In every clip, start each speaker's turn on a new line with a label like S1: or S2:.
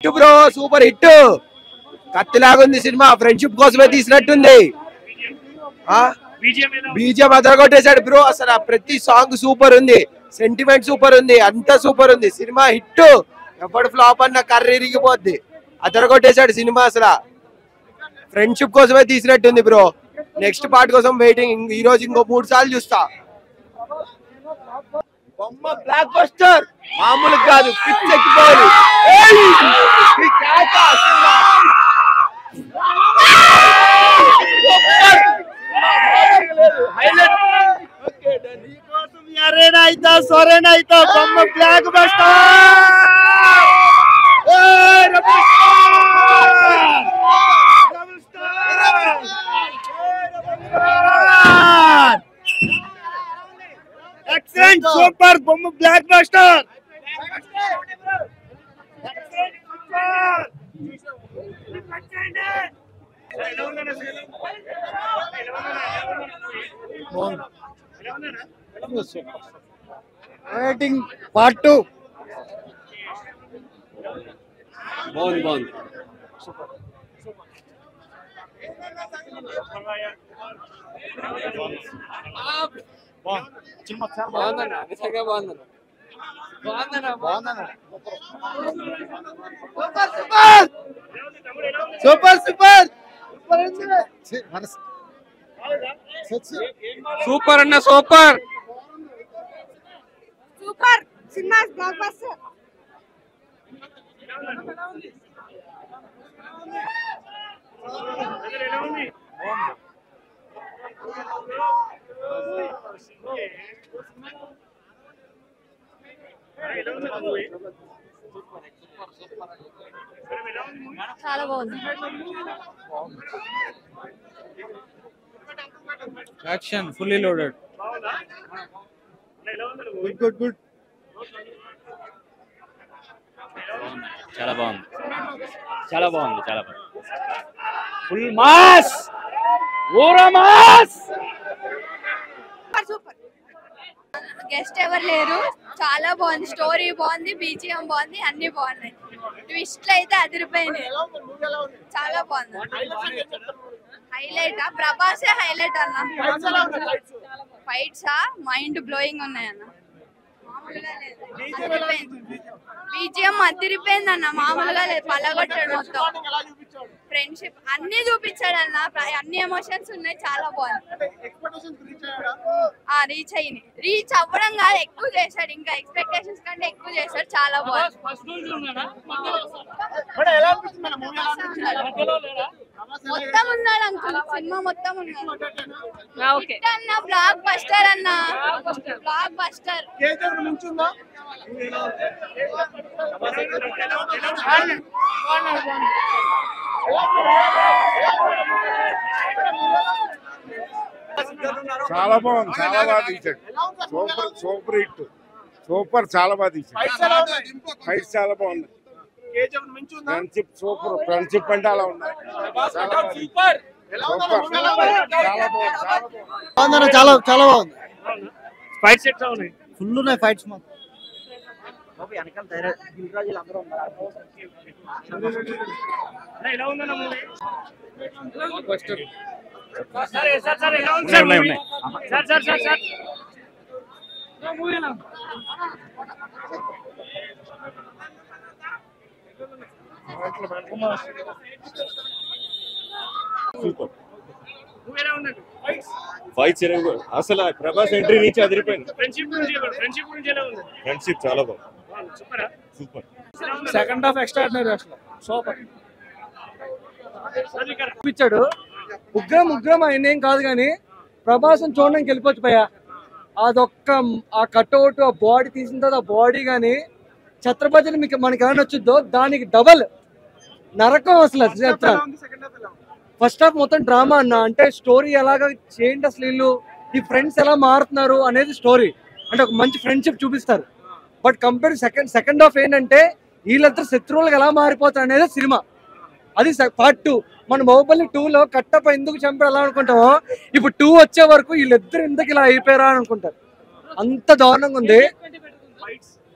S1: Hit bro, super hit. కత్తిలాగుంది cinema, friendship కోసమే తీసినట్టుంది. బీజిఎం అదరగొట్టేశాడు బ్రో. అసలు ప్రతి సాంగ్ సూపర్ ఉంది, సెంటిమెంట్ సూపర్ ఉంది, అంతా సూపర్ ఉంది. Cinema hit. ఎప్పుడు ఫ్లాప్ అన్న కర్రీ ఇరిగిపోద్ది. అదరగొట్టేశాడు సినిమా. అసలు ఫ్రెండ్షిప్ కోసమే తీసినట్టుంది బ్రో. నెక్స్ట్ పార్ట్ కోసం వెయిటింగ్. ఈ రోజు ఇంకో 3 సార్లు చూస్తా. బొమ్మ బ్లాక్ బస్టర్, మామూలు కాదు, పిచ్ ఎక్కిపోవాలి. బొమ్మ block buster.
S2: Excellent, super, bomb blockbuster.
S3: Waiting part 2.
S4: బాగుంది.
S3: సూపర్
S4: సూపర్ అన్న, సూపర్
S5: సినిమా బ్లాక్ బస్టర్. చాలా బాగుంది.
S4: Action fully loaded.
S3: గుడ్.
S4: చాలా బాగుంది. ఫుల్ మాస్, ఊరా మాస్.
S5: సూపర్. గెస్ట్ ఎవరు లేరు, చాలా బాగుంది. స్టోరీ బాగుంది, బీజిఎం బాగుంది, అన్ని బాగున్నాయి. ట్విస్ట్లు అయితే అదిరిపోయినాయి. చాలా బాగుంది. హైలైట్ ప్రభాసే హైలైట్ అన్న. ఫైట్సా మైండ్ బ్లోయింగ్ ఉన్నాయి అన్న. బీజిఎం అదిరిపోయింది అన్న, మామూలుగా లేదు. పలగొట్టాడు మొత్తం. ఫ్రెండ్షిప్ అన్ని చూపించాడు అన్న, అన్ని ఎమోషన్స్ ఉన్నాయి. చాలా బాగుంది. రీచ్ అవ్వడం కాదు, ఎక్కువ చేశాడు. ఇంకా ఎక్స్పెక్టేషన్స్ కంటే ఎక్కువ చేశాడు. చాలా బాగుంది. మొత్తం ఉన్నాడు అంకుల్, సినిమా మొత్తం ఉన్నాడు అన్న. బ్లాక్ బస్టర్ అన్న, బ్లాక్ బస్టర్.
S2: చాలా బాగుంది, చాలా బాగా తీసాడు. సూపర్ హిట్, సూపర్, చాలా బాగా తీసాడు. ఫైట్ చాలా బాగుంది. ఫ్రెండ్షిప్ సూపర్, ఫ్రెండ్షిప్ అంటే అలా ఉంది.
S3: చాలా బాగుంది.
S2: ఫైట్స్ ఎట్లా ఉన్నాయి?
S3: ఫుల్ ఉన్నాయి ఫైట్స్ మొత్తం.
S6: ఫైట్స్ అసలు ప్రభాస్ ఎంట్రీ నుంచి అదిరిపోయింది. ఫ్రెండ్షిప్ చాలా బాగుంది. సూపర్.
S3: Second half extraordinary. అసలు సూపర్ ఇచ్చాడు. ఉగ్రం అయినేం కాదు కానీ ప్రభాసం చూడడానికి వెళ్ళిపోవచ్చు భయ్యా. అదొక్క ఆ కట్అవుట్, ఆ బాడీ తీసిన తర్వాత ఆ బాడీ కానీ ఛత్రపతిని మీకు మనకి ఏమైనా వచ్చిందో దానికి డబల్ నరకం. అసలు ఫస్ట్ హాఫ్ మొత్తం డ్రామా అన్న. అంటే స్టోరీ ఎలాగా చేయండి, అసలు వీళ్ళు ఈ ఫ్రెండ్స్ ఎలా మారుతున్నారు అనేది స్టోరీ. అంటే ఒక మంచి ఫ్రెండ్షిప్ చూపిస్తారు. బట్ కంపేర్ సెకండ్ హాఫ్ ఏంటంటే వీళ్ళందరూ శత్రువులకు ఎలా మారిపోతారు అనేది సినిమా. అది పార్ట్ 2. మన బాహుబలి 2లో కట్టప్ప ఎందుకు చంపారు అలా అనుకుంటామో, ఇప్పుడు 2 వచ్చే వరకు వీళ్ళిద్దరు ఎందుకు ఇలా అయిపోయారా అని అనుకుంటారు. అంత దారుణంగా ఉంది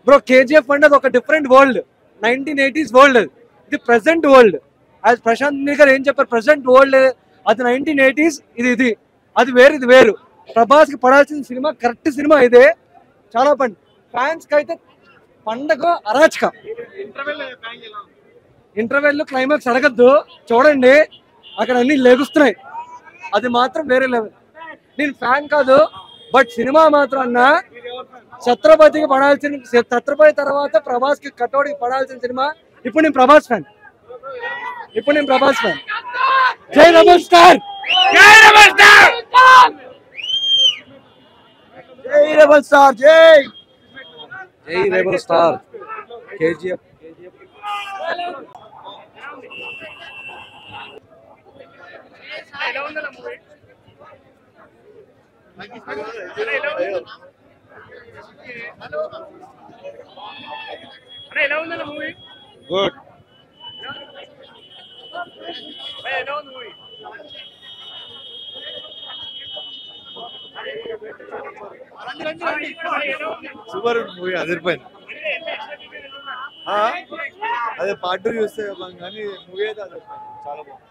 S3: బ్రో. కేజీఎఫ్ అంటే అది ఒక డిఫరెంట్ వరల్డ్, 1980s వరల్డ్. అది the present world. As Prashanth Neel గారు ఏం చెప్పారు, ప్రెసెంట్ వరల్డ్ అది 1980s, ఇది అది వేరు, ఇది వేరు. ప్రభాస్కి పడాల్సిన సినిమా కరెక్ట్ సినిమా ఇదే. చాలా ఫ్యాన్స్కి అయితే పండగ అరాచక. ఇంటర్వెల్ క్లైమాక్స్ అడగద్దు, చూడండి అక్కడ అన్ని లెగుస్తున్నాయి. అది మాత్రం వేరే లెవెల్. నేను ఫ్యాన్ కాదు, బట్ సినిమా మాత్రం అన్న ఛత్రపతికి పడాల్సిన, ఛత్రపతి తర్వాత ప్రభాస్ కి కటౌడికి పడాల్సిన సినిమా. ఇప్పుడు నేను ప్రభాస్ ఫ్యాన్. జై రెబల్ స్టార్, జై రెబల్ స్టార్, జై rebel star. KGF
S6: good.
S7: Super movie, అదిరిపోయింది. అదే పార్ట్ 2 చూస్తే కానీ మూవీ అయితే అదిరిపోయింది, చాలా బాగుంది.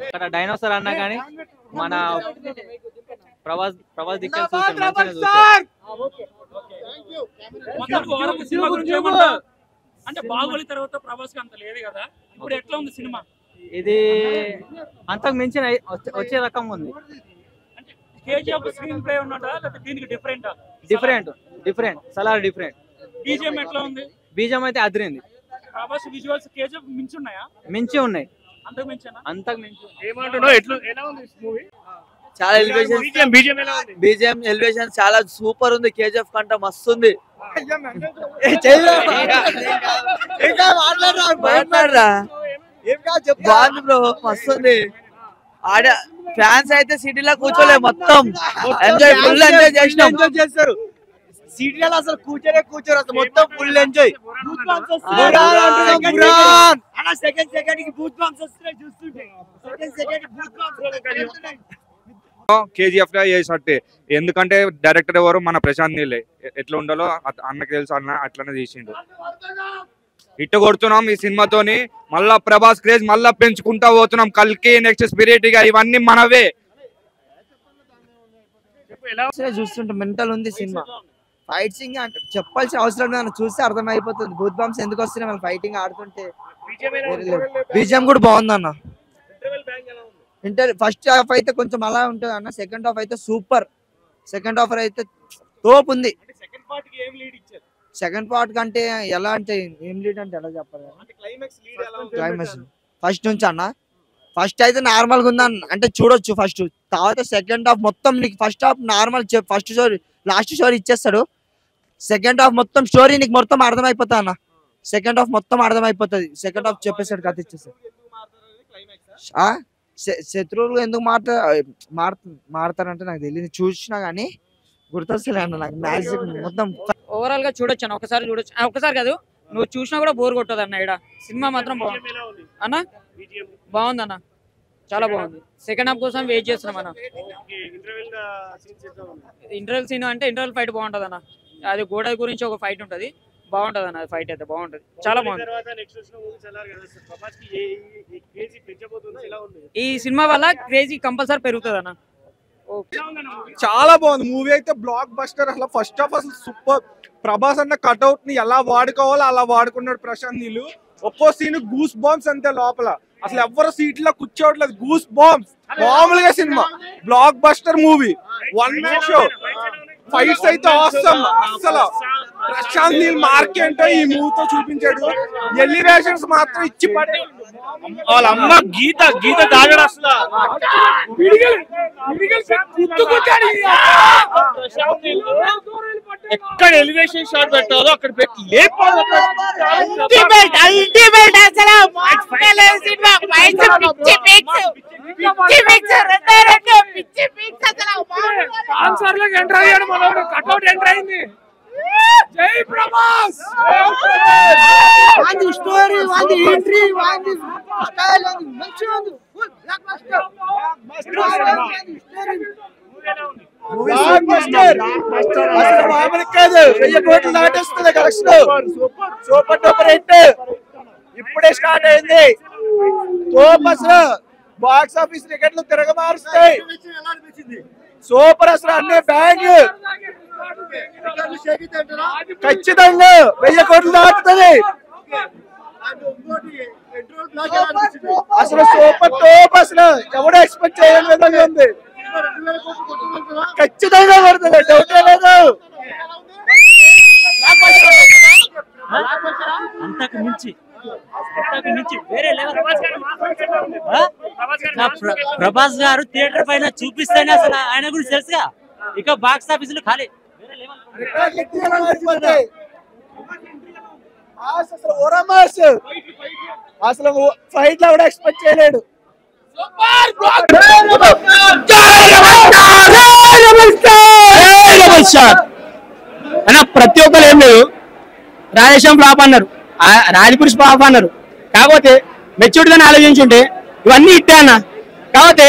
S4: ఇక్కడ డైనోసార్ అన్నా కానీ మన ప్రభాస్ దిక్కు
S8: అంటే బాహుబలి తర్వాత ప్రభాస్ అంత లేదు కదా, ఇప్పుడు ఎట్లా ఉంది సినిమా?
S4: ఇది అంతకు మించిన వచ్చే రకం ఉంది.
S8: అంటే కేజీఎఫ్ స్క్రీన్ ప్లే ఉన్నదా లేకపోతే దీనికి
S4: డిఫరెంట్ సలార్ డిఫరెంట్.
S8: బీజిఎం ఎట్లా ఉంది?
S4: బీజం అయితే అదిరింది.
S8: ప్రభాస్ విజువల్స్ కేజీఎఫ్ మించి ఉన్నాయా?
S4: మించి ఉన్నాయి,
S8: అంతకు మించేనా?
S4: అంతకు మించి.
S8: ఏమంటున్నావు, ఎలా ఉంది మూవీ?
S9: చాలా బీజిఎం ఎలివేషన్ చాలా సూపర్ ఉంది. కేజీఎఫ్ కంటే మస్తు ఉంది. బాగుంది బ్రో, మస్తు ఉంది. ఆడ ఫ్యాన్స్ అయితే సిటీలో కూర్చోలే, మొత్తం ఎంజాయ్, ఫుల్ ఎంజాయ్ చేస్తారు.
S1: సీరియల్ అసలు కూర్చోరు అసలు, మొత్తం ఫుల్ ఎంజాయ్.
S10: కేజీఎఫ్ గా చేసట్టే, ఎందుకంటే డైరెక్టర్ ఎవరు, మన ప్రశాంత్ నీల్. ఎట్లా ఉండాలో అన్నకి తెలుసు, అన్న అట్లనే తీసిండు. ఇట్టు కొడుతున్నాం ఈ సినిమాతోని. మళ్ళా ప్రభాస్ క్రేజ్ మళ్ళా పెంచుకుంటా పోతున్నాం. కల్కి, నెక్స్ట్ స్పిరిట్ గా ఇవన్నీ మనవే.
S9: చూస్తుంటే మెంటల్ ఉంది సినిమా. ఫైట్ సింగ్ అంటే చెప్పాల్సిన అవసరం లేదు, చూస్తే అర్థమైపోతుంది. బూత్ బాంబ్స్ ఎందుకు వస్తున్నాయి మన ఫైటింగ్ ఆడుతుంటే. బీజిఎం కూడా బాగుంది అన్న. ఫస్ట్ హాఫ్ అయితే కొంచెం అలా ఉంటుంది అన్న, సెకండ్ హాఫ్ అయితే సూపర్. సెకండ్ హాఫ్ అయితే తోపు ఉంది. సెకండ్ పార్ట్ కంటే ఎలా అంటే ఏం లీడ్ అంటే ఎలా చెప్పాలి, క్లైమాక్స్ ఫస్ట్ నుంచి అన్న. ఫస్ట్ అయితే నార్మల్ గా ఉందా అంటే చూడొచ్చు ఫస్ట్. తర్వాత సెకండ్ హాఫ్ మొత్తం నీకు first half normal, first story last story ఇచ్చేస్తాడు. సెకండ్ హాఫ్ మొత్తం స్టోరీ నీకు మొత్తం అర్థమైపోతా అన్న. సెకండ్ హాఫ్ మొత్తం అర్థమైపోతుంది. సెకండ్ హాఫ్ చెప్పేస్తాడు, కథ ఇచ్చేస్తాడు. శత్రువులు ఎందుకు మారుతారంటే నాకు తెలియదు, చూసినా గానీ గుర్తొస్తలే అన్న నాకు. మ్యాజిక్ మొత్తం
S11: ఓవరాల్ గా చూడొచ్చు అన్న, ఒకసారి చూడొచ్చు. ఒకసారి కాదు, నువ్వు చూసినా కూడా బోర్ కొట్టదు అన్న. ఇక్కడ సినిమా మాత్రం బాగుంది అన్న, బాగుంది అన్న, చాలా బాగుంది. సెకండ్ హాఫ్ కోసం వెయిట్ చేస్తున్నాం అన్న. ఇంటర్వెల్ సీన్ అంటే ఇంటర్వెల్ ఫైట్ బాగుంటది అన్న. అది గోడ గురించి ఒక ఫైట్ ఉంటది, బాగుంటది అన్న. ఫైట్ అయితే బాగుంటది, చాలా బాగుంది. ఈ సినిమా వల్ల క్రేజీ కంపల్సరీ పెరుగుతుంది అన్న.
S12: చాలా బాగుంది మూవీ అయితే, బ్లాక్ బస్టర్. అసలు ఫస్ట్ హాఫ్ అసలు సూపర్. ప్రభాస్ అన్న కట్అవుట్ ని ఎలా వాడుకోవాలో అలా వాడుకున్నాడు ప్రశాంత్ నీళ్ళు. ఒక్కో సీన్ గూస్ బాంబ్స్ అంతే లోపల. అసలు ఎవరు సీట్లో కూర్చోవట్లేదు, గూస్ బాంబ్స్. మామూలుగా cinema block buster movie, 1 man show. Fights అయితే అవసరం. అసలు ప్రశాంత్ నీల్ మార్క్ ఏంటో ఈ మూవీతో చూపించాడు. ఎలివేషన్స్ మాత్రం ఇచ్చి పడి
S8: వాళ్ళ అమ్మ గీత తాగడు అసలు. ఎక్కడ ఎలివేషన్ షాట్ పెట్టాలో అక్కడ పెట్టి
S12: జై ప్రభాస్.
S1: స్టోరీ ఎంట్రీ స్టైల్ మంచిగా ఉంది. Block buster. అసలు మామూలు కాదు, 1000 కోట్లు దాటేస్తుంది కలెక్షన్. సూపర్ డూపర్ హిట్, ఇప్పుడే స్టార్ట్ అయింది. తోపు అసలు బాక్స్ ఆఫీస్ టికెట్లు తిరగమారుస్తాయి. సూపర్ అసలు అన్ని బ్యాంక్ ఖచ్చితంగా 1000 కోట్లు దాటుతుంది. అసలు సూపర్ టోప్, అసలు ఎవడో ఎక్స్పెక్ట్ చేయని విధంగా ఉంది. ఖచ్చితంగా పడుతుంది, డౌటే లేదు.
S13: అంతకు మించి వేరే లెవెల్. ప్రభాస్ గారు థియేటర్ పైన చూపిస్తేనే అసలు ఆయన గురించి తెలుసుగా. ఇక బాక్స్ ఆఫీసులు ఖాళీ.
S1: అసలు ఫైట్ లో కూడా ఎక్స్పెక్ట్ చేయలేడు.
S14: ప్రతి ఒక్కరు ఏం లేదు, రాజేశం ఫ్లాప్ అన్నారు, రాజపురుష్ ఫ్లాప్ అన్నారు. కాకపోతే మెచ్యూర్డ్గానే ఆలోచించుంటే ఇవన్నీ ఇట్టే అన్న. కాకపోతే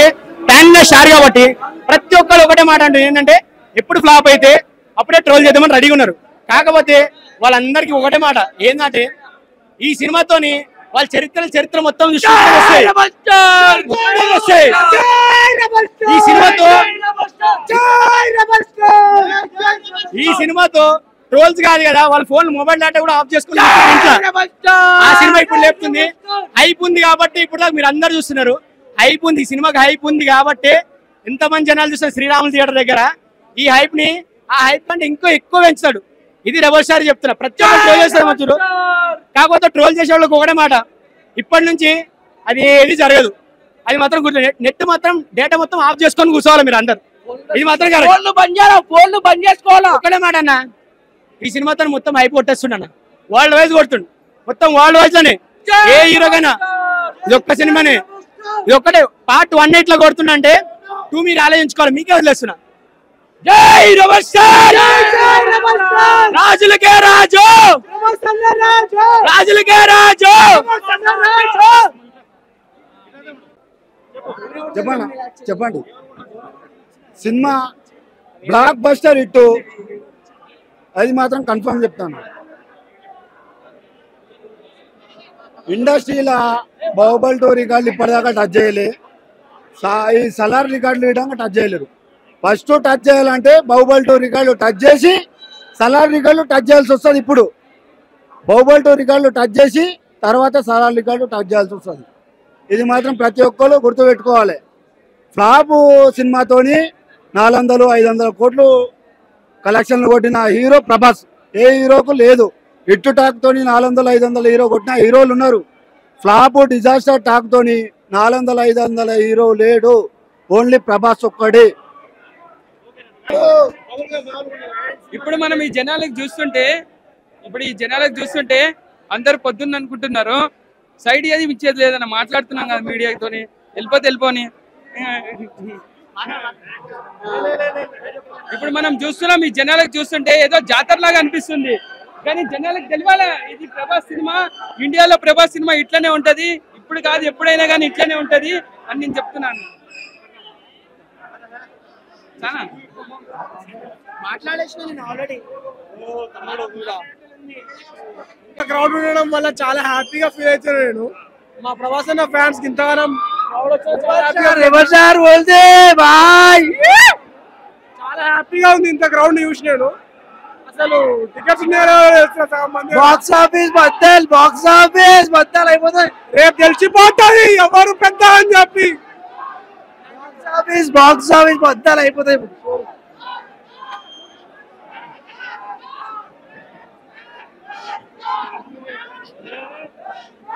S14: ప్లాన్ స్టార్ కాబట్టి ప్రతి ఒక్కరు ఒకటే మాట అంటారు, ఏంటంటే ఎప్పుడు ఫ్లాప్ అయితే అప్పుడే ట్రోల్ చేద్దామని రెడీగా ఉన్నారు. కాకపోతే వాళ్ళందరికీ ఒకటే మాట ఏంటంటే, ఈ సినిమాతోని వాళ్ళ చరిత్ర మొత్తం ఈ సినిమాతో ట్రోల్స్ కాదు కదా, వాళ్ళ ఫోన్ మొబైల్ డేటా కూడా ఆఫ్ చేసుకున్నారు. ఆ సినిమా ఇప్పుడు లేపుతుంది, హైప్ ఉంది కాబట్టి ఇప్పుడు మీరు అందరు చూస్తున్నారు. హైప్ ఉంది, ఈ సినిమాకి హైప్ ఉంది కాబట్టి ఎంతమంది జనాలు చూస్తారు శ్రీరాములు థియేటర్ దగ్గర. ఈ హైప్ ని ఆ హైప్ అంటే ఇంకో ఎక్కువ పెంచుతాడు. ఇది రెబల్ స్టార్ చెప్తున్నా. ప్రతి ఒక్కరు ట్రోల్ చేస్తారు మంచుడు. కాకపోతే ట్రోల్ చేసే వాళ్ళకి ఒకటే మాట, ఇప్పటి నుంచి అది ఏది జరగదు. అది మాత్రం గుర్తు, నెట్ మాత్రం డేటా మొత్తం ఆఫ్ చేసుకొని కూర్చోవాలి మీరు అందరు. ఇది మాత్రం ఫోన్లు బంద్ చేసుకోవాలి. ఒకటే మాట అన్న, ఈ సినిమాతో మొత్తం హైప్ కొట్టేస్తుండ, వరల్డ్ వైజ్ కొడుతుండు, మొత్తం వరల్డ్ వైజ్ లోనే. ఏ హీరోకైనా ఇది ఒక్క సినిమానే, ఇది ఒక్కటే పార్ట్ 1 ఇట్లా కొడుతుండే 2 మీరు ఆలోచించుకోవాలి. మీకే వదిలేస్తున్నా. జై రెబల్ స్టార్, రాజులకే రాజు, రాజులకే రాజు.
S15: చెప్పండి. సినిమా బ్లాక్ బస్టర్ హిట్, అది మాత్రం కన్ఫర్మ్ చెప్తాను. ఇండస్ట్రీలో బాహుబలి 2 రికార్డులు ఇప్పటిదాకా టచ్ చేయలే, ఈ సలార్ రికార్డులు ఇవ్వడానికి టచ్ చేయలేరు. ఫస్ట్ టచ్ చేయాలంటే బాహుబలి 2 రికార్డులు టచ్ చేసి సలార్ రికార్డులు టచ్ చేయాల్సి వస్తుంది. ఇప్పుడు బాహుబలి 2 రికార్డులు టచ్ చేసి తర్వాత సలార్ రికార్డు టచ్ చేయాల్సి వస్తుంది. ఇది మాత్రం ప్రతి ఒక్కరు గుర్తుపెట్టుకోవాలి. ఫ్లాప్ సినిమాతోని 400-500 కోట్లు కలెక్షన్లు కొట్టిన హీరో ప్రభాస్. ఏ హీరోకు లేదు. హిట్ టాక్ తోని 400-500 హీరో కొట్టిన హీరోలు ఉన్నారు. ఫ్లాప్ డిజాస్టర్ టాక్ తోని 400-500 హీరో లేడు, ఓన్లీ ప్రభాస్ ఒక్కడే.
S16: ఇప్పుడు మనం ఈ జనాలకు చూస్తుంటే అందరు పొద్దున్న అనుకుంటున్నారు సైడ్ ఏది ఇచ్చేది లేదన్న మాట్లాడుతున్నాం కదా మీడియాతోని, వెళ్ళిపోని. ఇప్పుడు మనం చూస్తున్నాం, ఈ జనాలకు చూస్తుంటే ఏదో జాతరలాగా అనిపిస్తుంది. కానీ జనాలకు తెలియాలా, ఇది ప్రభాస్ సినిమా, ఇండియాలో ప్రభాస్ సినిమా ఇట్లనే ఉంటది, ఇప్పుడు కాదు ఎప్పుడైనా కానీ ఇట్లనే ఉంటది అని నేను చెప్తున్నాను.
S12: క్రౌడ్ ఉండడం వల్ల చాలా హ్యాపీగా ఫీల్ అవుతాను నేను. మా ప్రభాస్ అన్న ఫ్యాన్స్ కి ఇంతగానం చాలా హ్యాపీగా ఉంది. ఇంత క్రౌడ్ చూసి నేను అసలు టికెట్స్ బాక్స్ ఆఫీస్ బద్దలు అయిపోతాయి. రేపు తెలిసిపోతుంది ఎవరు పెద్ద అని చెప్పి. బాక్స్ ఆఫీస్ బద్దలు అయిపోతాయి.